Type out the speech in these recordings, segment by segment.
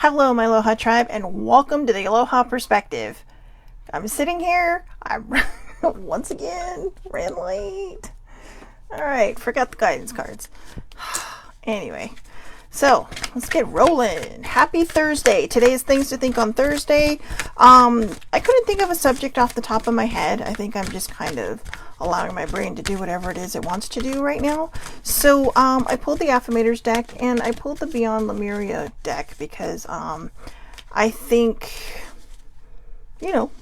Hello, my Aloha tribe, and welcome to the Aloha Perspective. I'm sitting here. I'm once again ran late. Alright, forgot the guidance cards. Anyway, so let's get rolling. Happy Thursday. Today's Things to Think on Thursday. I couldn't think of a subject off the top of my head. I think I'm just kind of allowing my brain to do whatever it is it wants to do right now. So I pulled the Affirmators deck and I pulled the Beyond Lemuria deck because I think,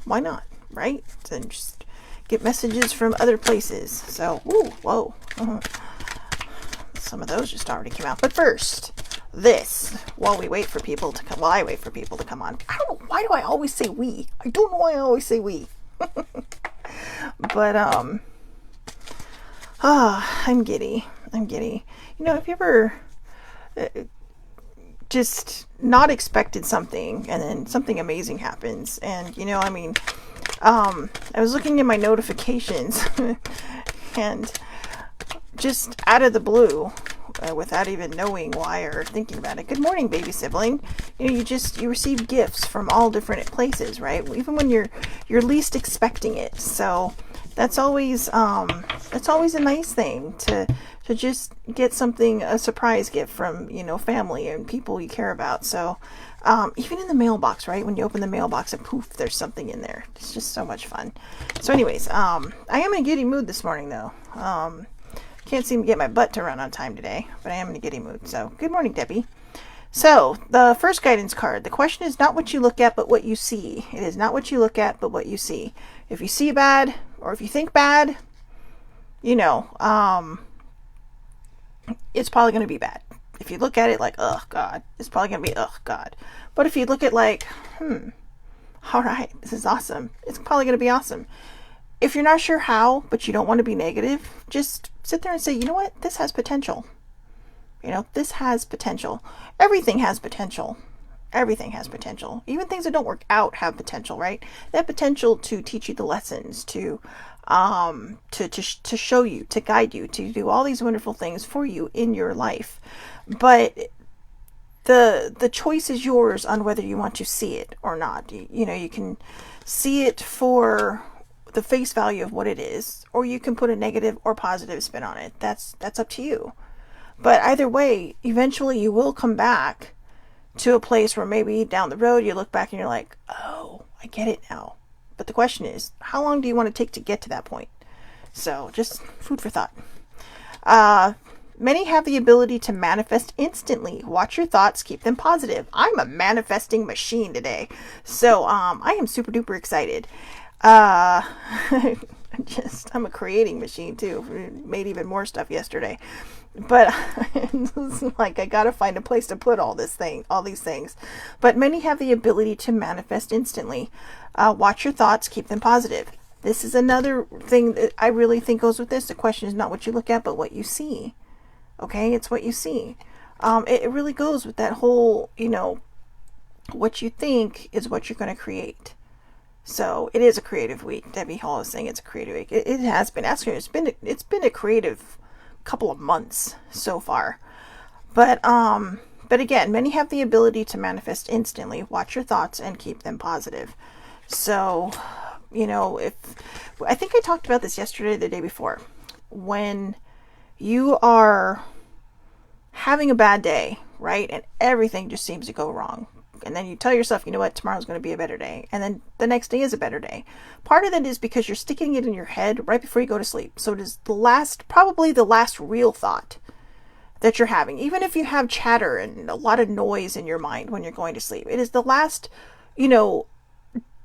why not, right? And just get messages from other places. So, whoa. Some of those just already came out. But first, this, while I wait for people to come on. I don't know, why do I always say we? I don't know why I always say we. But, I'm giddy. If you ever just not expected something and then something amazing happens, and, I was looking at my notifications and just out of the blue, without even knowing why or thinking about it. Good morning, baby sibling. You receive gifts from all different places, right? Even when you're least expecting it. So that's always a nice thing to just get something, a surprise gift from, family and people you care about. So even in the mailbox, right? When you open the mailbox and poof, there's something in there. It's just so much fun. So anyways, I am in a giddy mood this morning though. Can't seem to get my butt to run on time today, but I am in a giddy mood. So good morning, Debbie. So the first guidance card, the question is not what you look at, but what you see. It is not what you look at, but what you see. If you see bad, or if you think bad, it's probably going to be bad. If you look at it like, oh God, it's probably going to be, oh God. But if you look at like, all right, this is awesome. It's probably going to be awesome. If you're not sure how, but you don't want to be negative, just sit there and say, you know what? This has potential. This has potential. Everything has potential. Everything has potential. Even things that don't work out have potential, right? They have potential to teach you the lessons, to show you, to guide you, to do all these wonderful things for you in your life. But the choice is yours on whether you want to see it or not. You can see it for the face value of what it is, or you can put a negative or positive spin on it. That's up to you. But either way, eventually you will come back to a place where maybe down the road you look back and you're like, oh, I get it now. But the question is, how long do you want to take to get to that point? So just food for thought. Many have the ability to manifest instantly. Watch your thoughts, keep them positive. I'm a manifesting machine today. So I am super duper excited. I'm a creating machine too. Made even more stuff yesterday, but it's like I gotta find a place to put all these things. But many have the ability to manifest instantly. Watch your thoughts, keep them positive. This is another thing that I really think goes with this. The question is not what you look at, but what you see. Okay, it's what you see. It really goes with that whole, what you think is what you're going to create. So it is a creative week. Debbie Hall is saying it's a creative week. It has been. Actually, it's been a creative couple of months so far. But again, many have the ability to manifest instantly. Watch your thoughts and keep them positive. So, if I think I talked about this yesterday, the day before, when you are having a bad day, right, and everything just seems to go wrong. And then you tell yourself, you know what, tomorrow's going to be a better day. And then the next day is a better day. Part of that is because you're sticking it in your head right before you go to sleep. So it is probably the last real thought that you're having. Even if you have chatter and a lot of noise in your mind when you're going to sleep. It is the last,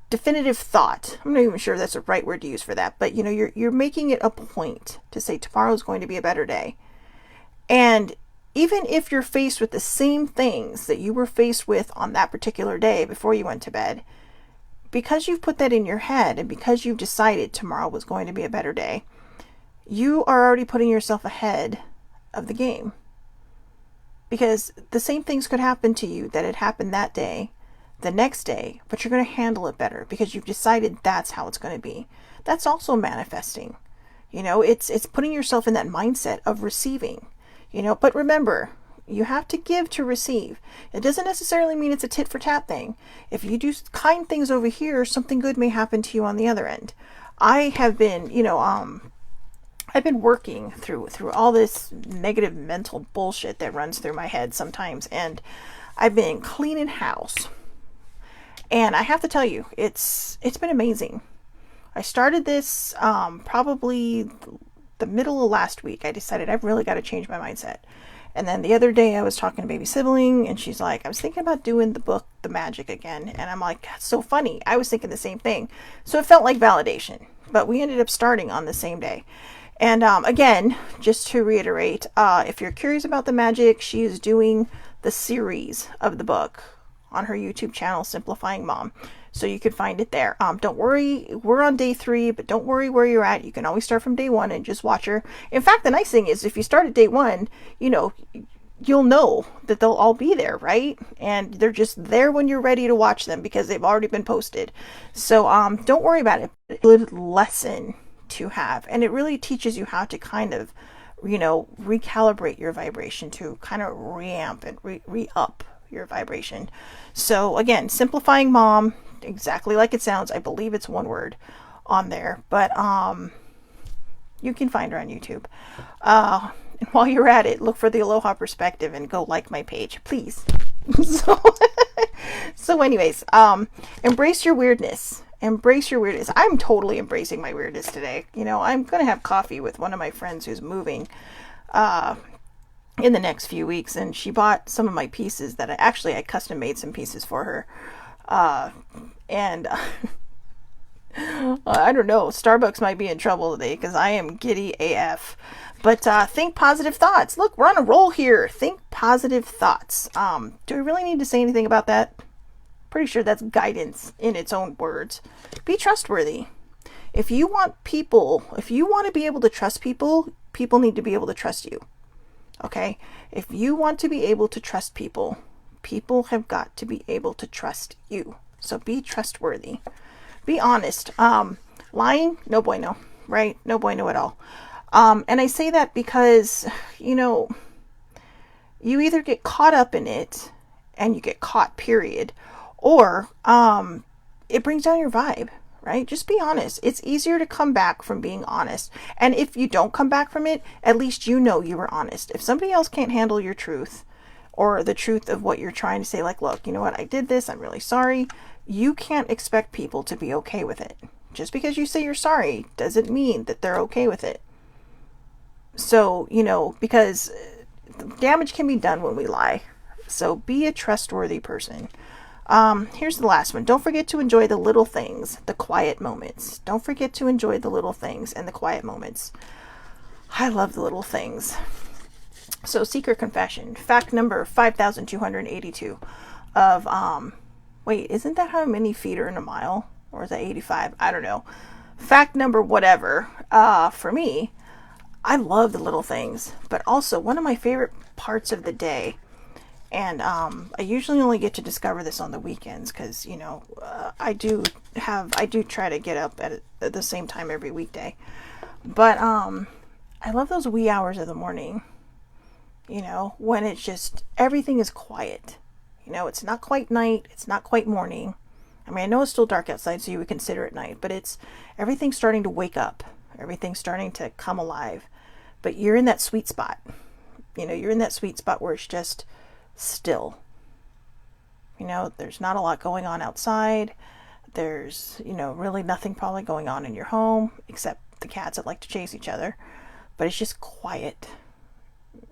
definitive thought. I'm not even sure that's the right word to use for that. But, you're making it a point to say tomorrow's going to be a better day. And even if you're faced with the same things that you were faced with on that particular day before you went to bed, because you've put that in your head and because you've decided tomorrow was going to be a better day, you are already putting yourself ahead of the game. Because the same things could happen to you that had happened that day, the next day, but you're going to handle it better because you've decided that's how it's going to be. That's also manifesting. It's putting yourself in that mindset of receiving. But remember, You have to give to receive. It doesn't necessarily mean it's a tit for tat thing. If you do kind things over here, something good may happen to you on the other end. I have been, I've been working through all this negative mental bullshit that runs through my head sometimes, and I've been cleaning house. And I have to tell you, it's been amazing. I started this probably the middle of last week. I decided I've really got to change my mindset. And then the other day I was talking to baby sibling, and she's like, I was thinking about doing the book, The Magic, again. And I'm like, that's so funny. I was thinking the same thing. So it felt like validation. But we ended up starting on the same day. And again, just to reiterate, if you're curious about the magic, she is doing the series of the book on her YouTube channel, Simplifying Mom. So you can find it there. Don't worry, we're on day 3, but don't worry where you're at. You can always start from day 1 and just watch her. In fact, the nice thing is if you start at day 1, you'll know that they'll all be there, right? And they're just there when you're ready to watch them because they've already been posted. So don't worry about it. Good lesson to have. And it really teaches you how to kind of, recalibrate your vibration, to kind of reamp and re-up your vibration. So again, Simplifying Mom, exactly like it sounds. I believe it's one word on there, but you can find her on YouTube. And while you're at it, look for the Aloha perspective and go like my page, please. So anyways, embrace your weirdness. Embrace your weirdness. I'm totally embracing my weirdness today. I'm going to have coffee with one of my friends who's moving in the next few weeks, and she bought some of my pieces that I custom made some pieces for her. And I don't know, Starbucks might be in trouble today because I am giddy AF. But think positive thoughts. Look, we're on a roll here. Think positive thoughts. Do we really need to say anything about that? Pretty sure that's guidance in its own words. Be trustworthy. If you want to be able to trust people, people need to be able to trust you. Okay? If you want to be able to trust people, people have got to be able to trust you. So be trustworthy. Be honest. Lying, no bueno, right? No bueno at all. And I say that because, you either get caught up in it and you get caught, period, or it brings down your vibe, right? Just be honest. It's easier to come back from being honest. And if you don't come back from it, at least you know you were honest. If somebody else can't handle your truth or the truth of what you're trying to say, like, look, you know what? I did this. I'm really sorry. You can't expect people to be okay with it. Just because you say you're sorry doesn't mean that they're okay with it. So, because damage can be done when we lie. So be a trustworthy person. Here's the last one. Don't forget to enjoy the little things, the quiet moments. Don't forget to enjoy the little things and the quiet moments. I love the little things. So, secret confession. Fact number 5,282 of, wait, isn't that how many feet are in a mile? Or is that 85? I don't know. Fact number whatever. For me, I love the little things, but also one of my favorite parts of the day, and I usually only get to discover this on the weekends because, I do try to get up at the same time every weekday. But I love those wee hours of the morning, when it's just, everything is quiet. It's not quite night, it's not quite morning. I mean, I know it's still dark outside, so you would consider it night, but everything's starting to wake up. Everything's starting to come alive. But you're in that sweet spot. You're in that sweet spot where it's just still. There's not a lot going on outside. There's, really nothing probably going on in your home, except the cats that like to chase each other. But it's just quiet.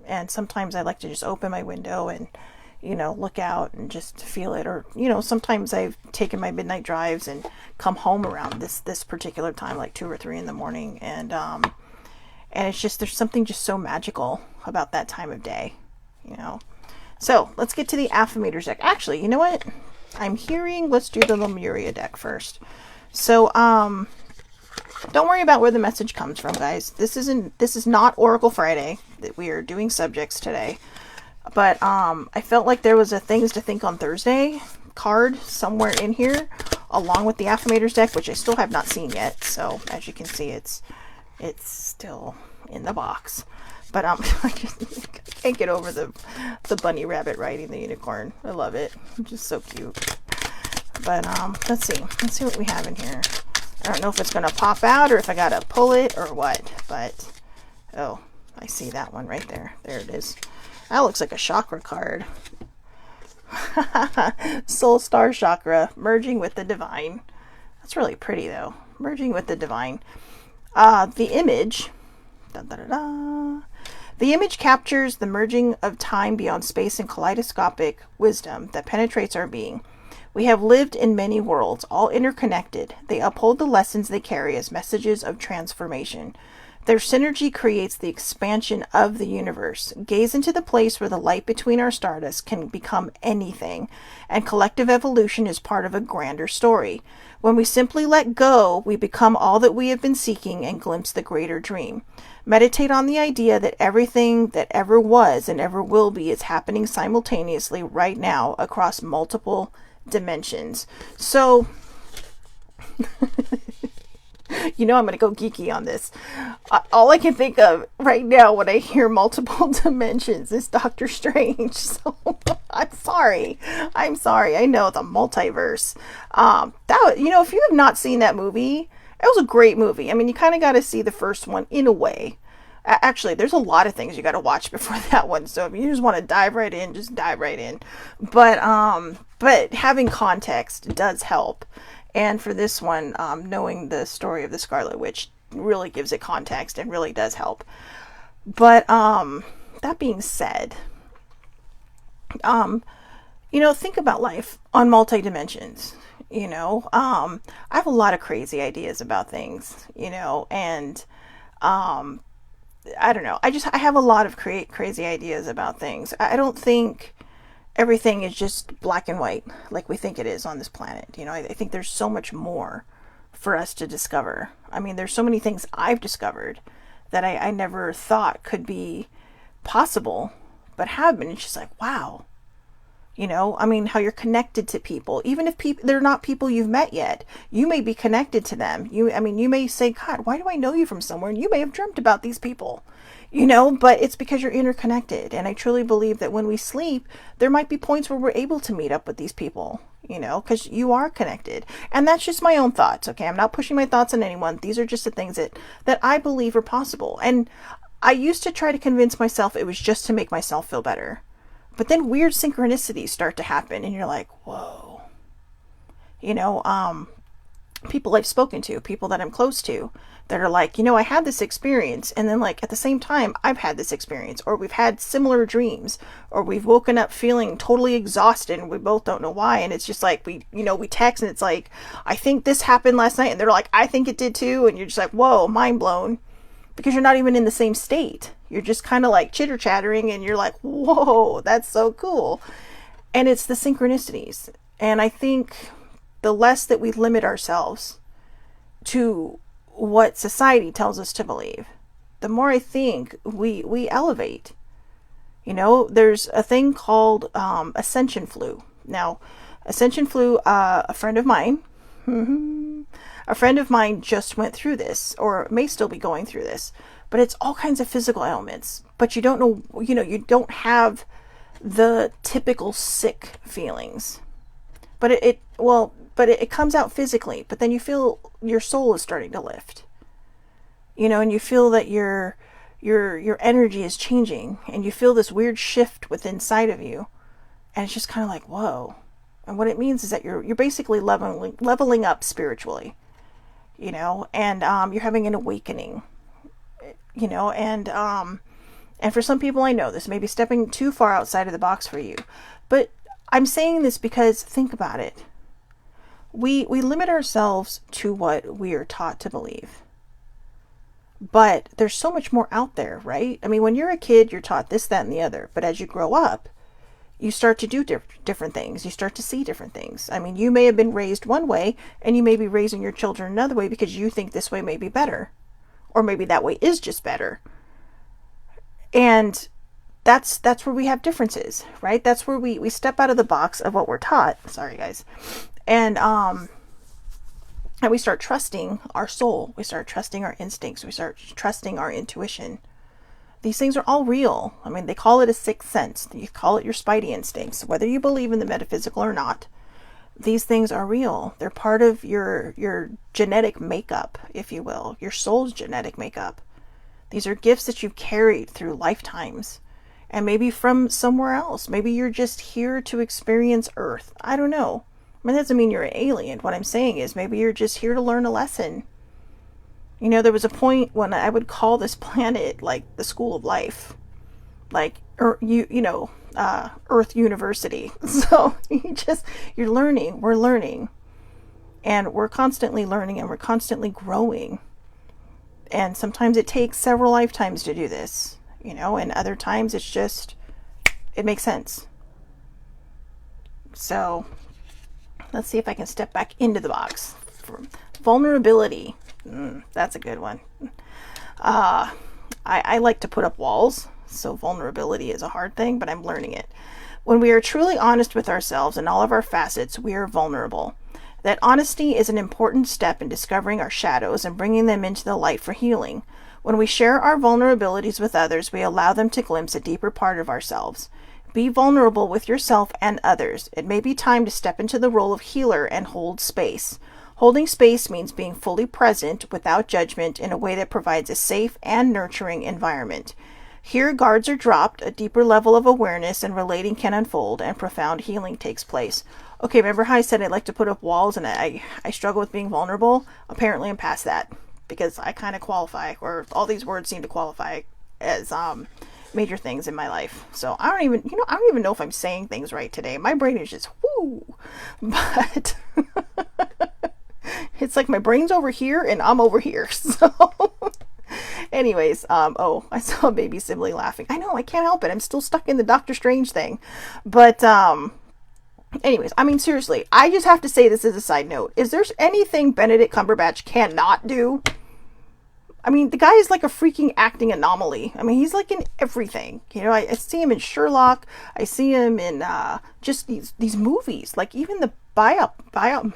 And sometimes I like to just open my window and, look out and just feel it. Or, sometimes I've taken my midnight drives and come home around this particular time, like 2 or 3 in the morning. And it's just, there's something just so magical about that time of day, So let's get to the affirmators deck. Actually, you know what? Let's do the Lemuria deck first. So, don't worry about where the message comes from, guys. This is not Oracle Friday, that we are doing subjects today. But, I felt like there was a Things to Think on Thursday card somewhere in here, along with the affirmators deck, which I still have not seen yet. So, as you can see, it's still in the box. But I just can't get over the bunny rabbit riding the unicorn. I love it. It's just so cute. But let's see what we have in here. I don't know if it's gonna pop out or if I gotta pull it or what, but oh, I see that one right there. There it is. That looks like a chakra card. Soul Star Chakra, merging with the divine. That's really pretty though. Merging with the divine. The image. The image captures the merging of time beyond space and kaleidoscopic wisdom that penetrates our being. We have lived in many worlds, all interconnected. They uphold the lessons they carry as messages of transformation. Their synergy creates the expansion of the universe. Gaze into the place where the light between our stardust can become anything, and collective evolution is part of a grander story. When we simply let go, we become all that we have been seeking and glimpse the greater dream. Meditate on the idea that everything that ever was and ever will be is happening simultaneously right now across multiple dimensions. So, you know I'm going to go geeky on this. All I can think of right now when I hear multiple dimensions is Doctor Strange. So I'm sorry. I know the multiverse. If you have not seen that movie, it was a great movie. I mean, you kind of got to see the first one in a way. Actually, there's a lot of things you got to watch before that one. So if you just want to dive right in, just dive right in. But having context does help. And for this one, knowing the story of the Scarlet Witch really gives it context and really does help. But that being said, think about life on multi-dimensions. I have a lot of crazy ideas about things, and I don't know. I have a lot of crazy ideas about things. I don't think everything is just black and white like we think it is on this planet. I think there's so much more for us to discover. I mean, there's so many things I've discovered that I never thought could be possible, but have been. It's just like, wow. How you're connected to people, even if they're not people you've met yet, you may be connected to them. You may say, God, why do I know you from somewhere? And you may have dreamt about these people, but it's because you're interconnected. And I truly believe that when we sleep, there might be points where we're able to meet up with these people, because you are connected. And that's just my own thoughts. Okay. I'm not pushing my thoughts on anyone. These are just the things that I believe are possible. And I used to try to convince myself it was just to make myself feel better. But then weird synchronicities start to happen and you're like, whoa. People I've spoken to, people that I'm close to, that are like, I had this experience, and then like at the same time I've had this experience, or we've had similar dreams, or we've woken up feeling totally exhausted and we both don't know why, and it's just like we text and it's like, I think this happened last night, and they're like, I think it did too, and you're just like, whoa, mind blown. Because you're not even in the same state. You're just kind of like chitter chattering and you're like, whoa, that's so cool. And it's the synchronicities. And I think the less that we limit ourselves to what society tells us to believe, the more I think we elevate. There's a thing called Ascension Flu. Now, Ascension Flu, a friend of mine, a friend of mine just went through this, or may still be going through this, but it's all kinds of physical ailments, but you don't know, you don't have the typical sick feelings, but it comes out physically, but then you feel your soul is starting to lift, and you feel that your energy is changing, and you feel this weird shift within inside of you, and it's just kind of like, whoa. And what it means is that you're basically leveling up spiritually, and you're having an awakening, and for some people, I know this may be stepping too far outside of the box for you, but I'm saying this because think about it. We limit ourselves to what we are taught to believe, but there's so much more out there, right? I mean, when you're a kid, you're taught this, that, and the other, but as you grow up, you start to do different things. You start to see different things. I mean, you may have been raised one way, and you may be raising your children another way because you think this way may be better. Or maybe that way is just better. And that's where we have differences, right? That's where we step out of the box of what we're taught. Sorry, guys. And we start trusting our soul. We start trusting our instincts. We start trusting our intuition. These things are all real. I mean, they call it a sixth sense. You call it your spidey instincts. Whether you believe in the metaphysical or not, these things are real. They're part of your genetic makeup, if you will, your soul's genetic makeup. These are gifts that you've carried through lifetimes, and maybe from somewhere else. Maybe you're just here to experience Earth. I don't know. I mean, that doesn't mean you're an alien. What I'm saying is maybe you're just here to learn a lesson. You know, there was a point when I would call this planet like the school of life, like, Earth University. So you're learning, we're learning, and we're constantly learning, and we're constantly growing. And sometimes it takes several lifetimes to do this, and other times it's just, it makes sense. So let's see if I can step back into the box. Vulnerability. That's a good one. I like to put up walls, so vulnerability is a hard thing, but I'm learning it. When we are truly honest with ourselves in all of our facets, we are vulnerable. That honesty is an important step in discovering our shadows and bringing them into the light for healing. When we share our vulnerabilities with others, we allow them to glimpse a deeper part of ourselves. Be vulnerable with yourself and others. It may be time to step into the role of healer and hold space. Holding space means being fully present without judgment in a way that provides a safe and nurturing environment. Here, guards are dropped, a deeper level of awareness and relating can unfold, and profound healing takes place. Okay, remember how I said I like to put up walls and I struggle with being vulnerable? Apparently I'm past that, because I kind of qualify, or all these words seem to qualify as major things in my life. So I don't even know if I'm saying things right today. My brain is just whoo, but it's like my brain's over here and I'm over here. So anyways, I saw a baby sibling laughing. I know, I can't help it. I'm still stuck in the Doctor Strange thing. But anyways, I mean, seriously, I just have to say this as a side note. Is there anything Benedict Cumberbatch cannot do? I mean, the guy is like a freaking acting anomaly. I mean, he's like in everything. I see him in Sherlock. I see him in just these movies, like even the biopics,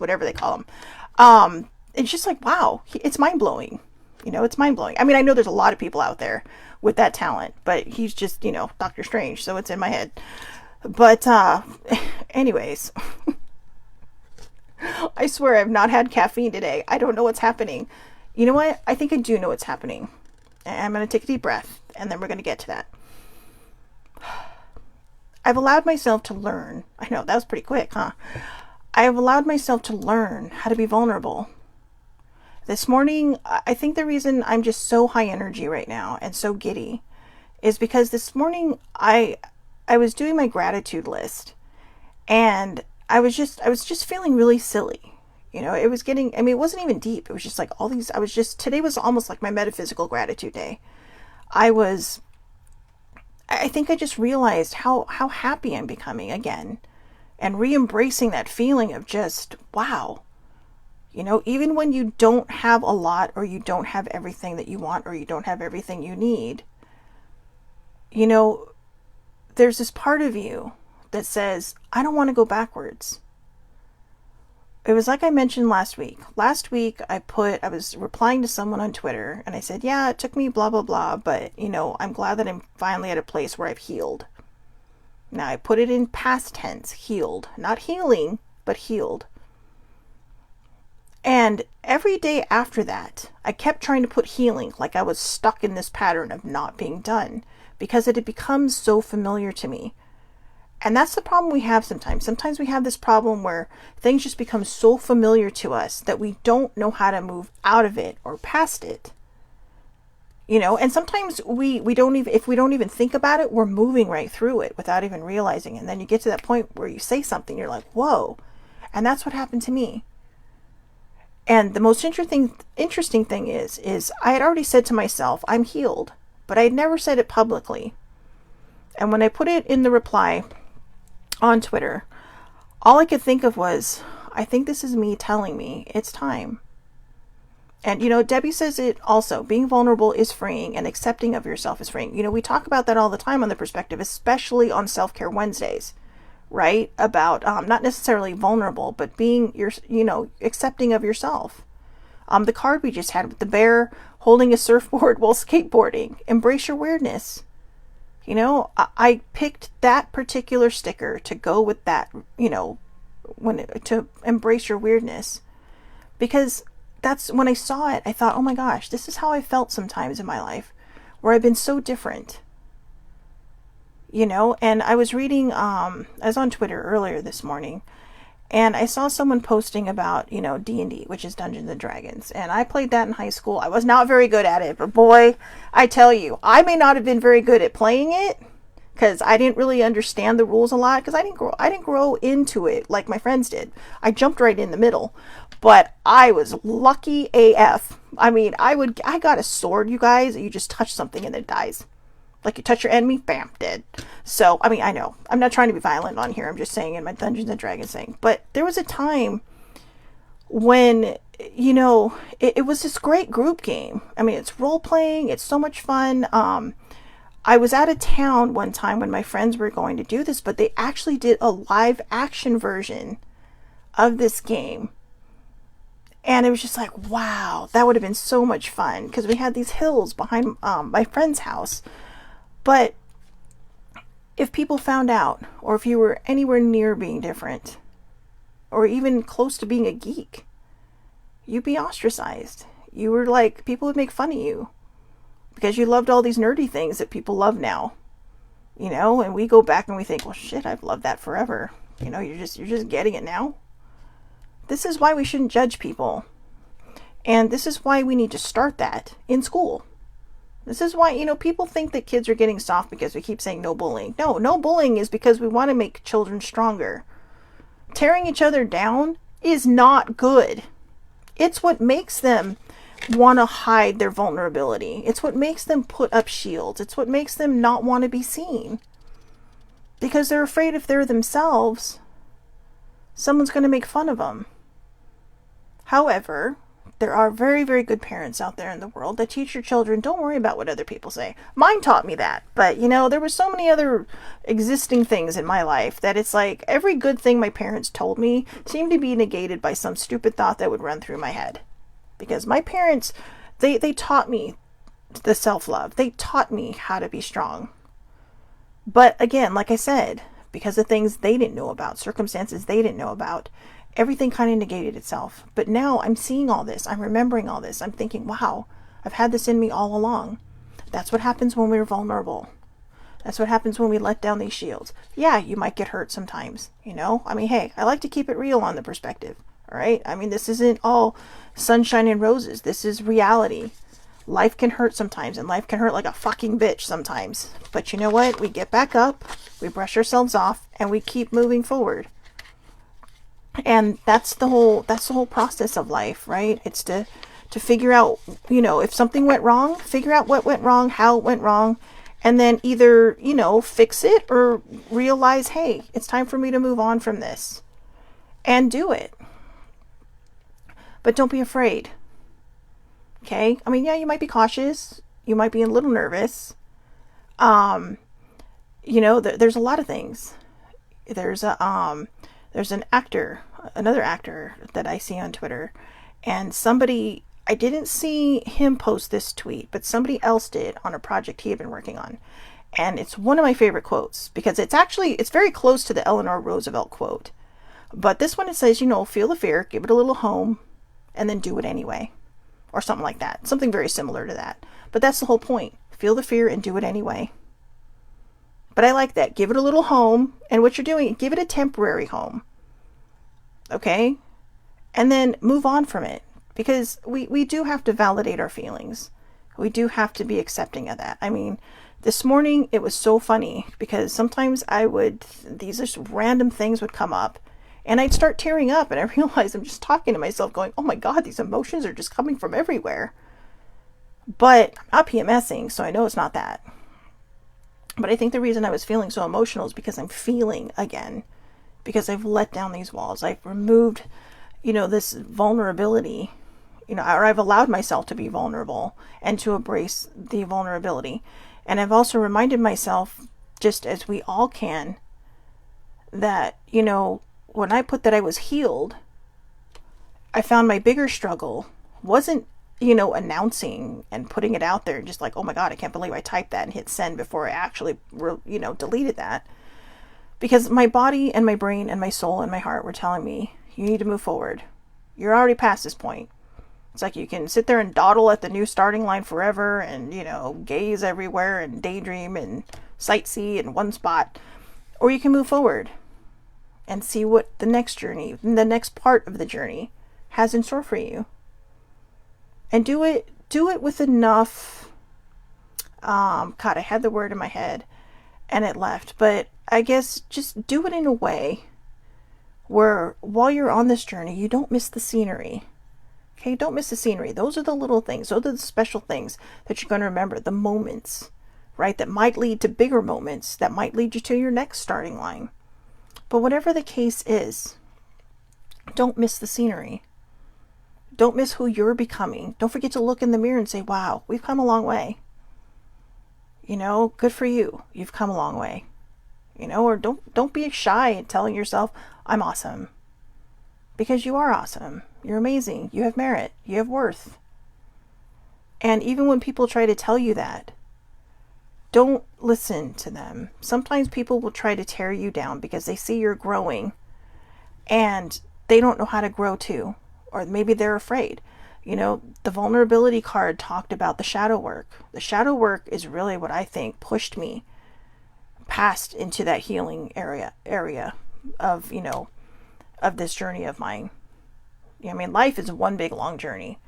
whatever they call them. It's just like, wow, it's mind blowing. It's mind blowing. I mean, I know there's a lot of people out there with that talent, but he's just, Doctor Strange, so it's in my head. But anyways, I swear I've not had caffeine today. I don't know what's happening. You know what? I think I do know what's happening. I'm going to take a deep breath, and then we're going to get to that. I've allowed myself to learn. I know, that was pretty quick, huh? I have allowed myself to learn how to be vulnerable. This morning, I think the reason I'm just so high energy right now and so giddy is because this morning I was doing my gratitude list, and I was just feeling really silly. It was getting, I mean, it wasn't even deep. It was just like all these, today was almost like my metaphysical gratitude day. I think I just realized how happy I'm becoming again, and re-embracing that feeling of just, wow. Even when you don't have a lot, or you don't have everything that you want, or you don't have everything you need, there's this part of you that says, I don't want to go backwards. It was like I mentioned last week. Last week, I was replying to someone on Twitter, and I said, yeah, it took me blah, blah, blah, but, I'm glad that I'm finally at a place where I've healed. Now, I put it in past tense, healed. Not healing, but healed. And every day after that, I kept trying to put healing, like I was stuck in this pattern of not being done, because it had become so familiar to me. And that's the problem we have sometimes. Sometimes we have this problem where things just become so familiar to us that we don't know how to move out of it or past it. And sometimes we don't even, if we don't even think about it, we're moving right through it without even realizing. And then you get to that point where you say something, you're like, whoa. And that's what happened to me. And the most interesting thing is I had already said to myself, I'm healed, but I had never said it publicly. And when I put it in the reply on Twitter, all I could think of was, I think this is me telling me it's time. And, Debbie says it also, being vulnerable is freeing, and accepting of yourself is freeing. We talk about that all the time on The Perspective, especially on Self-Care Wednesdays, right? About not necessarily vulnerable, but being accepting of yourself. The card we just had with the bear holding a surfboard while skateboarding. Embrace your weirdness. You know, I picked that particular sticker to go with that, you know, to embrace your weirdness. Because that's when I saw it, I thought, oh my gosh, this is how I felt sometimes in my life, where I've been so different. You know, and I was reading, I was on Twitter earlier this morning, and I saw someone posting about, you know, D&D, which is Dungeons and Dragons. And I played that in high school. I was not very good at it, but boy, I tell you, I may not have been very good at playing it because I didn't really understand the rules a lot, because I didn't grow into it like my friends did. I jumped right in the middle, but I was lucky AF. I mean, I got a sword, you guys. You just touch something and it dies. Like you touch your enemy, bam, dead. So, I mean, I know. I'm not trying to be violent on here. I'm just saying in my Dungeons and Dragons thing. But there was a time when, you know, it was this great group game. I mean, it's role-playing. It's so much fun. I was out of town one time when my friends were going to do this, but they actually did a live-action version of this game. And it was just like, wow, that would have been so much fun. Because we had these hills behind my friend's house. But if people found out, or if you were anywhere near being different, or even close to being a geek, you'd be ostracized. You were like, people would make fun of you because you loved all these nerdy things that people love now, you know. And we go back and we think, well, shit, I've loved that forever. You know, you're just getting it now. This is why we shouldn't judge people, and this is why we need to start that in school. This is why, you know, people think that kids are getting soft because we keep saying no bullying. No bullying is because we want to make children stronger. Tearing each other down is not good. It's what makes them want to hide their vulnerability. It's what makes them put up shields. It's what makes them not want to be seen. Because they're afraid if they're themselves, someone's going to make fun of them. However, there are very, very good parents out there in the world that teach your children, don't worry about what other people say. Mine taught me that. But, you know, there were so many other existing things in my life that it's like every good thing my parents told me seemed to be negated by some stupid thought that would run through my head. Because my parents, they taught me the self-love. They taught me how to be strong. But again, like I said, because of things they didn't know about, circumstances they didn't know about, everything kind of negated itself. But now I'm seeing all this. I'm remembering all this. I'm thinking, wow, I've had this in me all along. That's what happens when we're vulnerable. That's what happens when we let down these shields. Yeah, you might get hurt sometimes, you know? I mean, hey, I like to keep it real on the perspective, all right? I mean, this isn't all sunshine and roses. This is reality. Life can hurt sometimes, and life can hurt like a fucking bitch sometimes. But you know what? We get back up, we brush ourselves off, and we keep moving forward. And that's the whole process of life, right? It's to figure out, you know, if something went wrong, figure out what went wrong, how it went wrong, and then either, you know, fix it or realize, hey, it's time for me to move on from this and do it. But don't be afraid. Okay? I mean, yeah, you might be cautious. You might be a little nervous. You know, there's a lot of things. There's an actor, another actor that I see on Twitter, and somebody, I didn't see him post this tweet, but somebody else did on a project he had been working on. And it's one of my favorite quotes because it's very close to the Eleanor Roosevelt quote. But this one, it says, you know, feel the fear, give it a little home, and then do it anyway. Or something like that. Something very similar to that. But that's the whole point. Feel the fear and do it anyway. But I like that. Give it a little home. And what you're doing, give it a temporary home. Okay? And then move on from it. Because we do have to validate our feelings. We do have to be accepting of that. I mean, this morning it was so funny because sometimes these just random things would come up and I'd start tearing up and I realized I'm just talking to myself going, oh my God, these emotions are just coming from everywhere. But I'm not PMSing, so I know it's not that. But I think the reason I was feeling so emotional is because I'm feeling again. Because I've let down these walls. I've removed, you know, this vulnerability, you know, or I've allowed myself to be vulnerable and to embrace the vulnerability. And I've also reminded myself, just as we all can, that, you know, when I put that I was healed, I found my bigger struggle wasn't announcing and putting it out there, just like, oh my God, I can't believe I typed that and hit send before I actually, deleted that. Because my body and my brain and my soul and my heart were telling me, you need to move forward. You're already past this point. It's like you can sit there and dawdle at the new starting line forever and, gaze everywhere and daydream and sightsee in one spot. Or you can move forward and see what the next part of the journey has in store for you. And do it with enough, God, I had the word in my head and it left, but I guess just do it in a way where while you're on this journey, you don't miss the scenery. Okay, don't miss the scenery. Those are the little things. Those are the special things that you're going to remember. The moments, right, that might lead to bigger moments, that might lead you to your next starting line. But whatever the case is, don't miss the scenery. Don't miss who you're becoming. Don't forget to look in the mirror and say, wow, we've come a long way. Good for you. You've come a long way. Or don't be shy at telling yourself, I'm awesome. Because you are awesome. You're amazing. You have merit. You have worth. And even when people try to tell you that, don't listen to them. Sometimes people will try to tear you down because they see you're growing and they don't know how to grow too. Or maybe they're afraid. The vulnerability card talked about the shadow work. The shadow work is really what I think pushed me past into that healing area of, of this journey of mine. Life is one big long journey.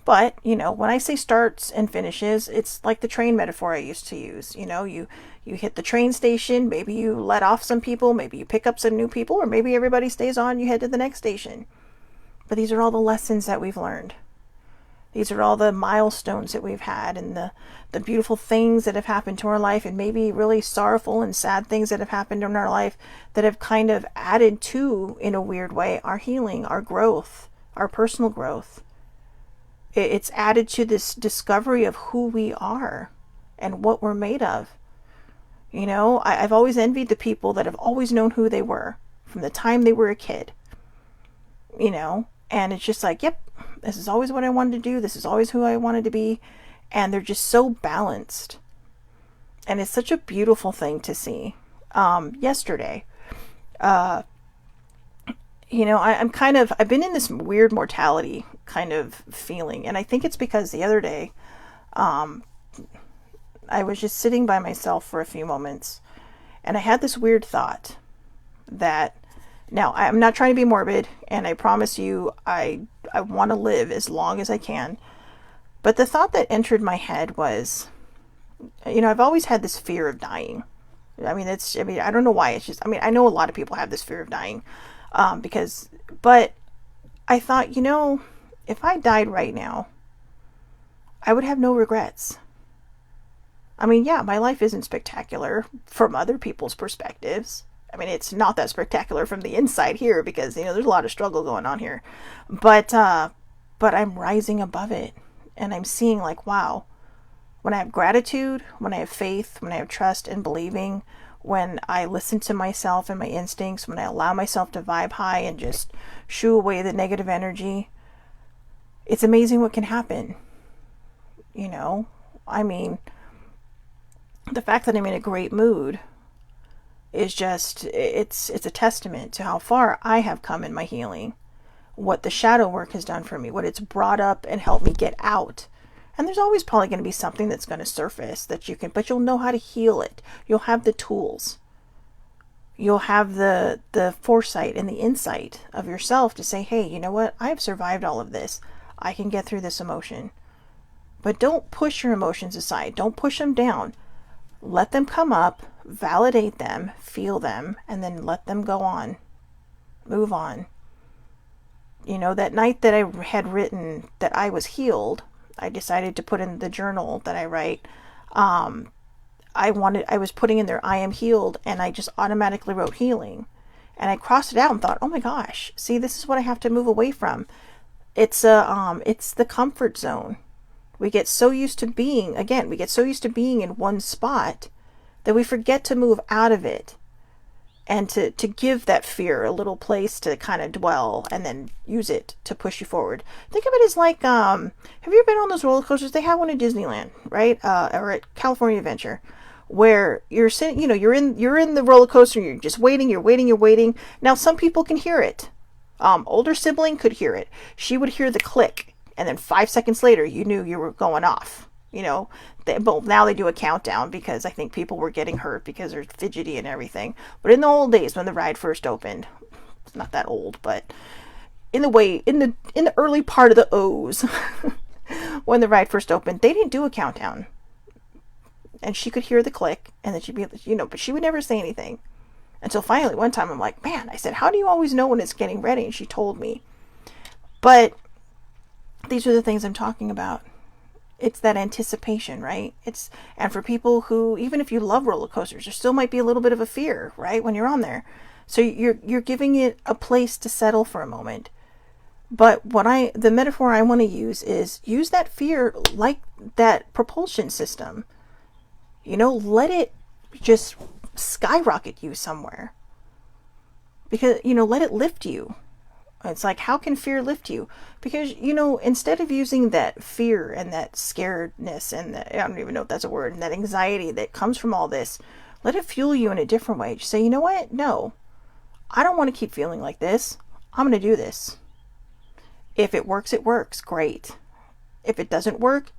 But, when I say starts and finishes, it's like the train metaphor I used to use. You hit the train station, maybe you let off some people, maybe you pick up some new people, or maybe everybody stays on, you head to the next station. But these are all the lessons that we've learned. These are all the milestones that we've had and the beautiful things that have happened to our life, and maybe really sorrowful and sad things that have happened in our life that have kind of added to, in a weird way, our healing, our growth, our personal growth. It's added to this discovery of who we are and what we're made of. I've always envied the people that have always known who they were from the time they were a kid. And it's just like, yep, this is always what I wanted to do. This is always who I wanted to be. And they're just so balanced. And it's such a beautiful thing to see. Yesterday, I've been in this weird mortality kind of feeling. And I think it's because the other day, I was just sitting by myself for a few moments. And I had this weird thought that, now, I'm not trying to be morbid, and I promise you I want to live as long as I can. But the thought that entered my head was, I've always had this fear of dying. I don't know why. It's just, I know a lot of people have this fear of dying. But I thought, if I died right now, I would have no regrets. Yeah, my life isn't spectacular from other people's perspectives. It's not that spectacular from the inside here because, there's a lot of struggle going on here. But I'm rising above it. And I'm seeing like, wow, when I have gratitude, when I have faith, when I have trust and believing, when I listen to myself and my instincts, when I allow myself to vibe high and just shoo away the negative energy, it's amazing what can happen. The fact that I'm in a great mood is just, it's a testament to how far I have come in my healing, what the shadow work has done for me, what it's brought up and helped me get out. And there's always probably going to be something that's going to surface that but you'll know how to heal it. You'll have the tools. You'll have the foresight and the insight of yourself to say, hey, you know what? I've survived all of this. I can get through this emotion. But don't push your emotions aside. Don't push them down. Let them come up, validate them, feel them, and then let them go on. Move on. That night that I had written that I was healed, I decided to put in the journal that I write. I was putting in there, I am healed, and I just automatically wrote healing. And I crossed it out and thought, oh my gosh, see, this is what I have to move away from. It's the comfort zone. We get so used to being in one spot that we forget to move out of it. and to give that fear a little place to kind of dwell, and then use it to push you forward. Think of it as like, have you ever been on those roller coasters? They have one at Disneyland, right? Or at California Adventure, where you're sitting, you're in the roller coaster, and you're just waiting, you're waiting. Now, some people can hear it. Older sibling could hear it. She would hear the click, and then 5 seconds later, you knew you were going off. Well, now they do a countdown because I think people were getting hurt because they're fidgety and everything. But in the old days when the ride first opened, it's not that old, but in the early part of the O's, when the ride first opened, they didn't do a countdown. And she could hear the click, and then she'd be, but she would never say anything. Until finally one time I'm like, man, I said, how do you always know when it's getting ready? And she told me. But these are the things I'm talking about. It's that anticipation, right? And for people who, even if you love roller coasters, there still might be a little bit of a fear, right, when you're on there. So you're giving it a place to settle for a moment. But the metaphor I want to use is, use that fear like that propulsion system. Let it just skyrocket you somewhere. Because, let it lift you. It's like, how can fear lift you? Because, instead of using that fear and that scaredness and I don't even know if that's a word, and that anxiety that comes from all this, let it fuel you in a different way. Just say, you know what? No, I don't want to keep feeling like this. I'm going to do this. If it works, it works. Great. If it doesn't work,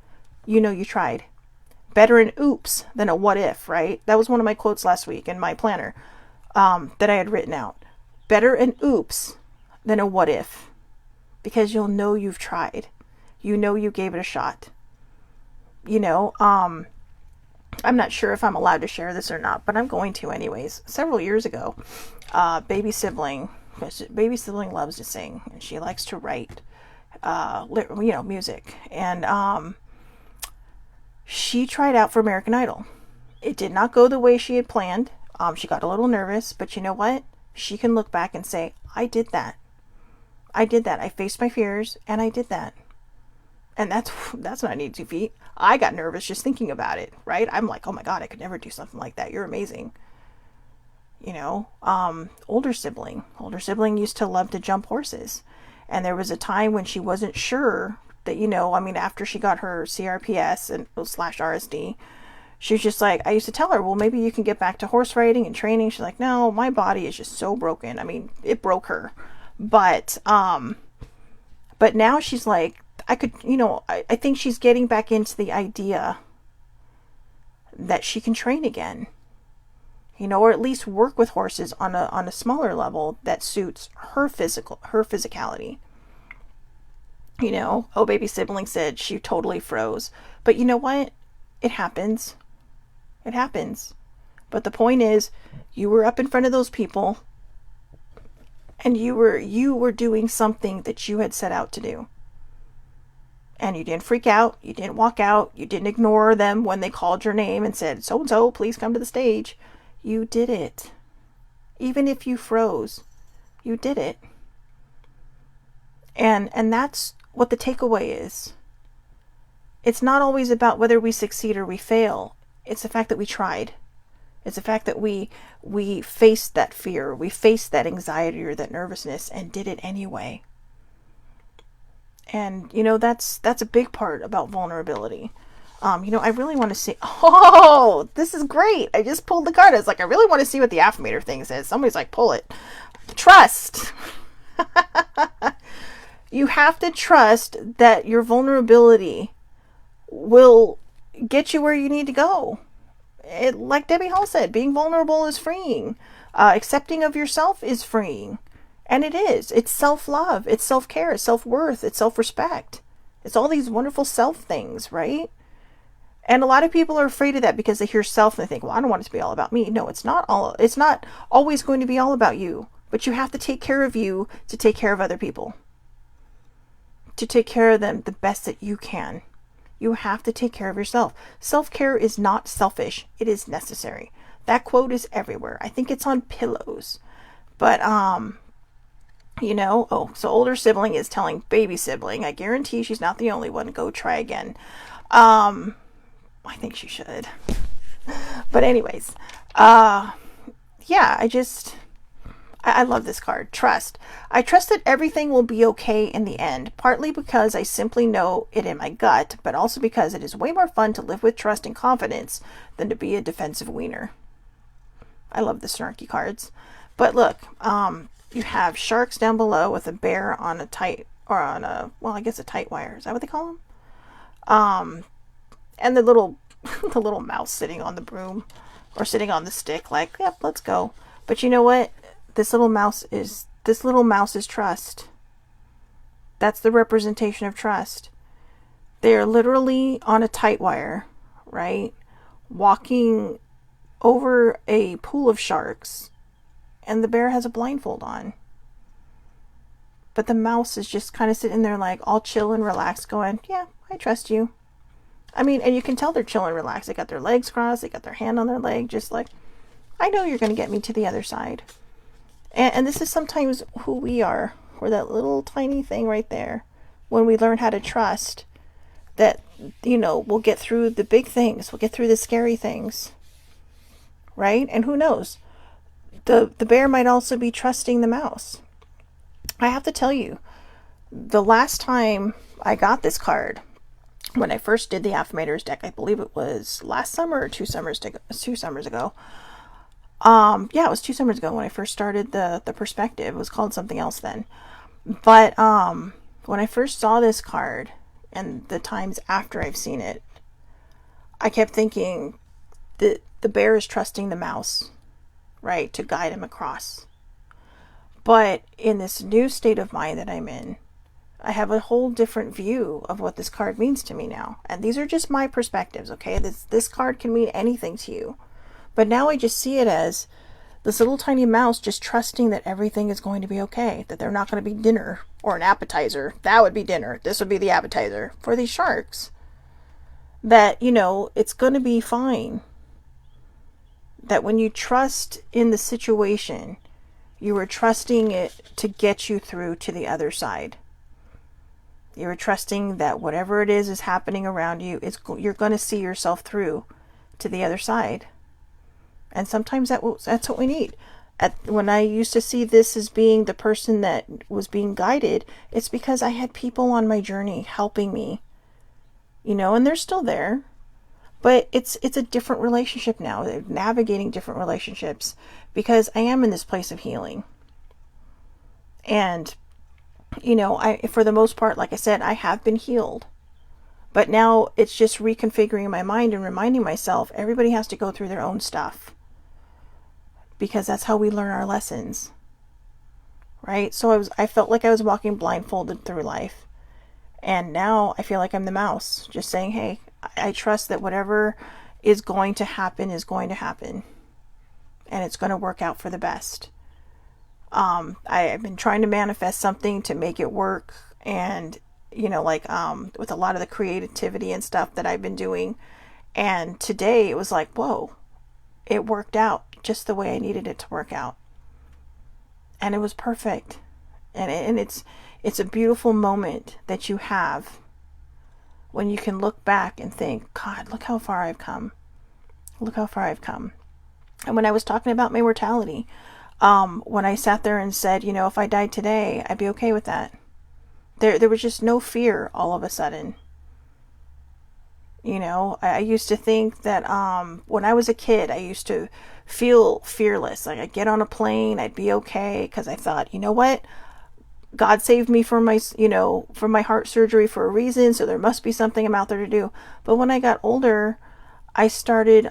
you tried. Better an oops than a what if, right? That was one of my quotes last week in my planner that I had written out. Better an oops than a what if, because you'll know you've tried. You gave it a shot. I'm not sure if I'm allowed to share this or not, but I'm going to anyways. Several years ago, baby sibling loves to sing, and she likes to write, music. And she tried out for American Idol. It did not go the way she had planned. She got a little nervous, but you know what? She can look back and say, I did that. I faced my fears, and I did that. And that's not an easy feat. I got nervous just thinking about it, right? I'm like, oh my God, I could never do something like that. You're amazing. Older sibling used to love to jump horses. And there was a time when she wasn't sure that, after she got her CRPS and / RSD, she was just like, I used to tell her, well, maybe you can get back to horse riding and training. She's like, no, my body is just so broken. It broke her. But now she's like, I could, I think she's getting back into the idea that she can train again, or at least work with horses on a smaller level that suits her physicality. Oh, baby sibling said she totally froze, but you know what? It happens. But the point is, you were up in front of those people, and you were doing something that you had set out to do. And you didn't freak out. You didn't walk out. You didn't ignore them when they called your name and said, so-and-so, please come to the stage. You did it. Even if you froze, you did it. And that's what the takeaway is. It's not always about whether we succeed or we fail. It's the fact that we tried. It's the fact that we faced that fear, we faced that anxiety or that nervousness and did it anyway. And, that's a big part about vulnerability. I really want to see, this is great. I just pulled the card. I was like, I really want to see what the affirmator thing says. Somebody's like, pull it. Trust. You have to trust that your vulnerability will get you where you need to go. Like Debbie Hall said, being vulnerable is freeing. Accepting of yourself is freeing. And it is. It's self-love. It's self-care. It's self-worth. It's self-respect. It's all these wonderful self things, right? And a lot of people are afraid of that because they hear self and they think, well, I don't want it to be all about me. No, it's not always going to be all about you. But you have to take care of you to take care of other people. To take care of them the best that you can. You have to take care of yourself. Self-care is not selfish. It is necessary. That quote is everywhere. I think it's on pillows. But, so older sibling is telling baby sibling, I guarantee she's not the only one. Go try again. I think she should. But anyways, yeah, I love this card. Trust. I trust that everything will be okay in the end, partly because I simply know it in my gut, but also because it is way more fun to live with trust and confidence than to be a defensive wiener. I love the snarky cards. But look, you have sharks down below with a bear on a tight, or on a, well, I guess a tight wire. Is that what they call them? And the little, the little mouse sitting on the broom or sitting on the stick, like, yep, let's go. But you know what? This little mouse is trust. That's the representation of trust. They're literally on a tight wire, right? Walking over a pool of sharks, and the bear has a blindfold on. But the mouse is just kind of sitting there like all chill and relaxed going, yeah, I trust you. I mean, and you can tell they're chill and relaxed. They got their legs crossed. They got their hand on their leg, just like, I know you're going to get me to the other side. And this is sometimes who we are. We're that little tiny thing right there. When we learn how to trust that, you know, we'll get through the big things. We'll get through the scary things. Right? And who knows? The bear might also be trusting the mouse. I have to tell you, the last time I got this card, when I first did the Affirmators deck, I believe it was last summer or 2 summers ago. Yeah, it was 2 summers ago when I first started the perspective. It was called something else then. But when I first saw this card and the times after I've seen it, I kept thinking that the bear is trusting the mouse, right, to guide him across. But in this new state of mind that I'm in, I have a whole different view of what this card means to me now. And these are just my perspectives, okay? This card can mean anything to you. But now I just see it as this little tiny mouse just trusting that everything is going to be okay, that they're not going to be dinner or an appetizer. That would be dinner. This would be the appetizer for these sharks. That, you know, it's going to be fine. That when you trust in the situation, you are trusting it to get you through to the other side. You're trusting that whatever it is happening around you, you're going to see yourself through to the other side. And sometimes that's what we need. When I used to see this as being the person that was being guided, it's because I had people on my journey helping me. You know, and they're still there. But it's a different relationship now. They're navigating different relationships because I am in this place of healing. And, you know, for the most part, like I said, I have been healed. But now it's just reconfiguring my mind and reminding myself everybody has to go through their own stuff. Because that's how we learn our lessons. Right? So I felt like I was walking blindfolded through life. And now I feel like I'm the mouse. Just saying, hey, I trust that whatever is going to happen is going to happen. And it's going to work out for the best. I've been trying to manifest something to make it work. And, you know, like with a lot of the creativity and stuff that I've been doing. And today it was like, whoa, it worked out just the way I needed it to work out. And it was perfect. And it's a beautiful moment that you have when you can look back and think, God, look how far I've come. Look how far I've come. And when I was talking about my mortality, when I sat there and said, you know, if I died today, I'd be okay with that. There was just no fear all of a sudden. You know, I used to think that when I was a kid, I used to feel fearless. Like I'd get on a plane, I'd be okay, because I thought, you know what? God saved me from my heart surgery for a reason, so there must be something I'm out there to do. But when I got older, I started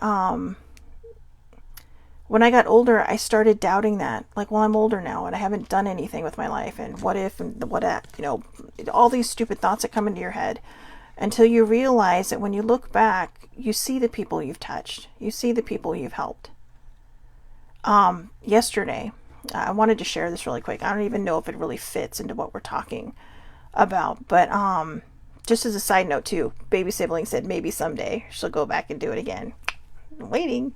doubting that. Like, well, I'm older now and I haven't done anything with my life, and what if, and what if, you know, all these stupid thoughts that come into your head until you realize that when you look back, you see the people you've touched. You see the people you've helped. Yesterday, I wanted to share this really quick. I don't even know if it really fits into what we're talking about, but just as a side note too, baby sibling said maybe someday she'll go back and do it again. I'm waiting,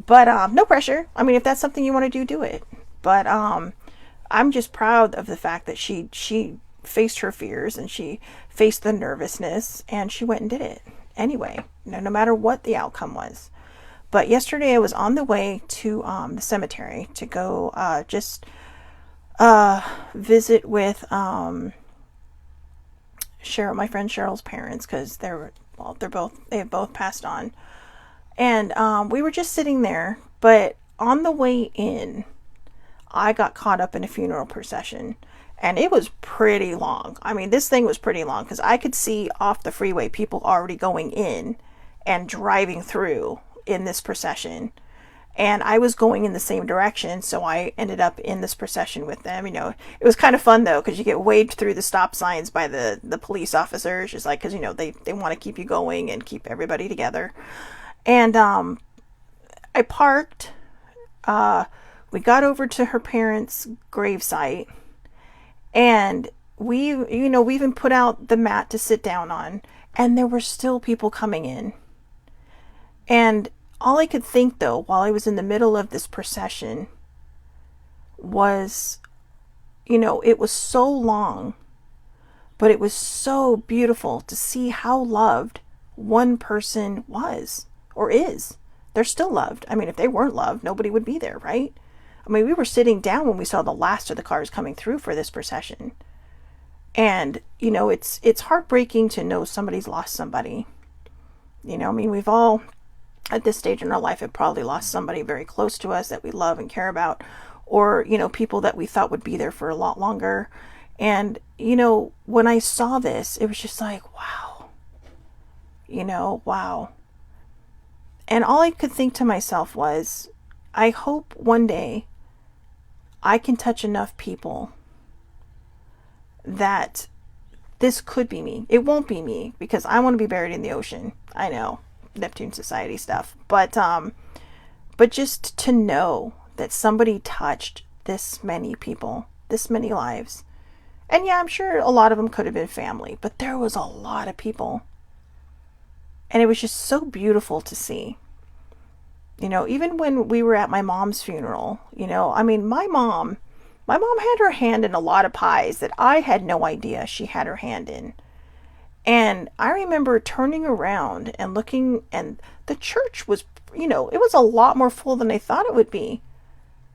but no pressure. I mean, if that's something you want to do, do it. But I'm just proud of the fact that she faced her fears and she faced the nervousness and she went and did it anyway, no matter what the outcome was. But yesterday I was on the way to the cemetery to go just visit with Cheryl, my friend Cheryl's parents, because they have both passed on. And we were just sitting there, but on the way in, I got caught up in a funeral procession. And it was pretty long. I mean, this thing was pretty long because I could see off the freeway people already going in and driving through in this procession. And I was going in the same direction, so I ended up in this procession with them. You know, it was kind of fun though, because you get waved through the stop signs by the police officers, just like, because, you know, they want to keep you going and keep everybody together. And I parked. We got over to her parents' gravesite, and we even put out the mat to sit down on, and there were still people coming in. And all I could think, though, while I was in the middle of this procession was, you know, it was so long, but it was so beautiful to see how loved one person was or is. They're still loved. I mean, if they weren't loved, nobody would be there, right? I mean, we were sitting down when we saw the last of the cars coming through for this procession. And, you know, it's heartbreaking to know somebody's lost somebody. You know, I mean, we've all, at this stage in our life, have probably lost somebody very close to us that we love and care about, or, you know, people that we thought would be there for a lot longer. And, you know, when I saw this, it was just like, wow. You know, wow. And all I could think to myself was, I hope one day I can touch enough people that this could be me. It won't be me, because I want to be buried in the ocean. I know, Neptune Society stuff. But just to know that somebody touched this many people, this many lives. And yeah, I'm sure a lot of them could have been family, but there was a lot of people. And it was just so beautiful to see. You know, even when we were at my mom's funeral, you know, I mean, my mom had her hand in a lot of pies that I had no idea she had her hand in. And I remember turning around and looking, and the church was, you know, it was a lot more full than I thought it would be.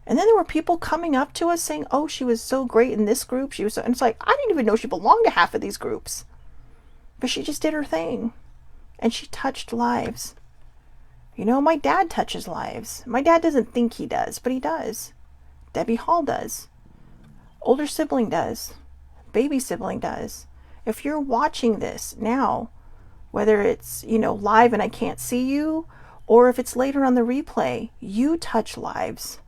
And then there were people coming up to us saying, oh, she was so great in this group. She was so, and it's like, I didn't even know she belonged to half of these groups. But she just did her thing. And she touched lives. You know, my dad touches lives. My dad doesn't think he does, but he does. Debbie Hall does. Older sibling does. Baby sibling does. If you're watching this now, whether it's, you know, live and I can't see you, or if it's later on the replay, you touch lives.